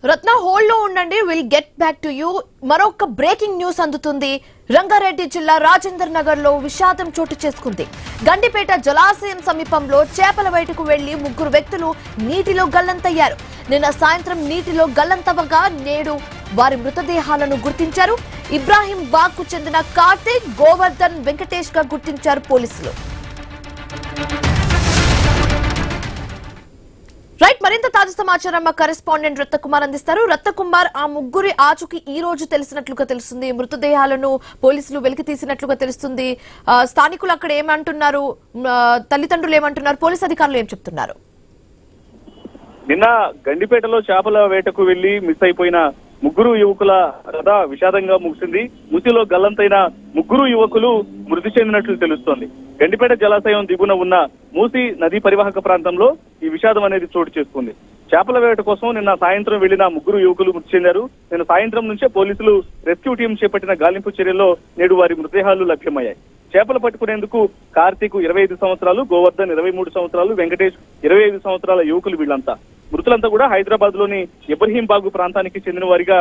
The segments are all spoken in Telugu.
రత్న హోల్డ్ లో ఉండండి, will get back to you. మరొక బ్రేకింగ్ న్యూస్ అందుతుంది. రంగారెడ్డి జిల్లా రాజేందర్ నగర్ లో విషాదం చోటు చేసుకుంది. గండిపేట జలాశయం సమీపంలో చేపల వేటకు వెళ్లి 3 వ్యక్తులు నీటిలో గల్లంతయ్యారు. నిన్న సాయంత్రం నీటిలో గల్లంతవగా నేడు వారి మృతదేహాలను గుర్తించారు. ఇబ్రాహీం బాగ్ కు చెందిన కార్తిక్, గోవర్ధన్, వెంకటేష్ గా గుర్తించారు పోలీసులు. రైట్, మరింత తాజా సమాచారం మా కరెస్పాండెంట్ రత్నకుమార్ అందిస్తారు. రత్నకుమార్, ఆ 3 ఆచూకీ ఈ రోజు తెలిసినట్లుగా తెలుస్తుంది. మృతదేహాలను పోలీసులు వెలికి తీసినట్లుగా తెలుస్తుంది. స్థానికులు అక్కడ ఏమంటున్నారు, తల్లిదండ్రులు ఏమంటున్నారు, పోలీసు అధికారులు ఏం చెప్తున్నారు? నిన్న గండిపేటలో చేపల వేటకు వెళ్లి మిస్ అయిపోయిన 3 యువకుల కథ విషాదంగా ముగిసింది. మూసిలో గల్లంతైన 3 యువకులు మృతి చెందినట్లు తెలుస్తోంది. గండిపేట జలాశయం దిగున ఉన్న మూసి నదీ పరివాహక ప్రాంతంలో ఈ విషాదం అనేది చోటు చేసుకుంది. చేపల వేట కోసం నిన్న సాయంత్రం వెళ్లిన 3 యువకులు మృతి చెందారు. నిన్న సాయంత్రం నుంచే పోలీసులు రెస్క్యూ టీం చేపట్టిన గాలింపు చర్యల్లో నేడు వారి మృతదేహాలు లభ్యమయ్యాయి. చేపలు పట్టుకునేందుకు కార్తీక్ 25 సంవత్సరాలు, గోవర్ధన్ 23 సంవత్సరాలు, వెంకటేష్ 25 సంవత్సరాల యువకులు వీళ్ళంతా. మృతులంతా కూడా హైదరాబాద్ లోని ఇబ్రహీం బాగ్ ప్రాంతానికి చెందిన వారిగా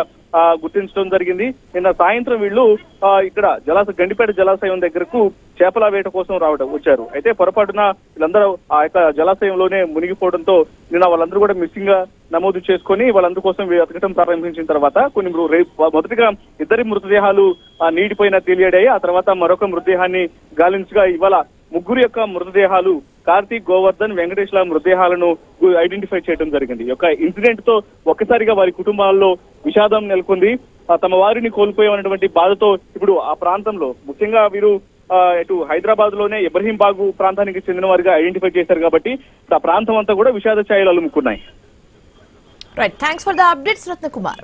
గుర్తించడం జరిగింది. నిన్న సాయంత్రం వీళ్ళు ఇక్కడ గండిపేట జలాశయం దగ్గరకు చేపల వేట కోసం వచ్చారు. అయితే పొరపాటున వీళ్ళందరూ ఆ యొక్క జలాశయంలోనే మునిగిపోవడంతో నిన్న వాళ్ళందరూ కూడా మిస్సింగ్ గా నమోదు చేసుకుని వాళ్ళందరి కోసం వెతకడం ప్రారంభించిన తర్వాత మొదటిగా 2 మృతదేహాలు నీటిపైన తేలియాడాయి. ఆ తర్వాత మరొక మృతదేహాన్ని గాలించగా ఇవాళ 3 యొక్క మృతదేహాలు కార్తీక్, గోవర్ధన్, వెంకటేష్ ల మృతదేహాలను ఐడెంటిఫై చేయడం జరిగింది. ఈ యొక్క ఇన్సిడెంట్ తో ఒక్కసారిగా వారి కుటుంబాల్లో విషాదం నెలకొంది. తమ వారిని కోల్పోయేటువంటి బాధతో ఇప్పుడు ఆ ప్రాంతంలో ముఖ్యంగా వీరు ఇటు హైదరాబాద్ లోనే ఇబ్రహీం బాగ్ ప్రాంతానికి చెందిన వారిగా ఐడెంటిఫై చేశారు కాబట్టి ఆ ప్రాంతం అంతా కూడా విషాద ఛాయలు అలుముకున్నాయి. Right, thanks for the updates Ratnakumar.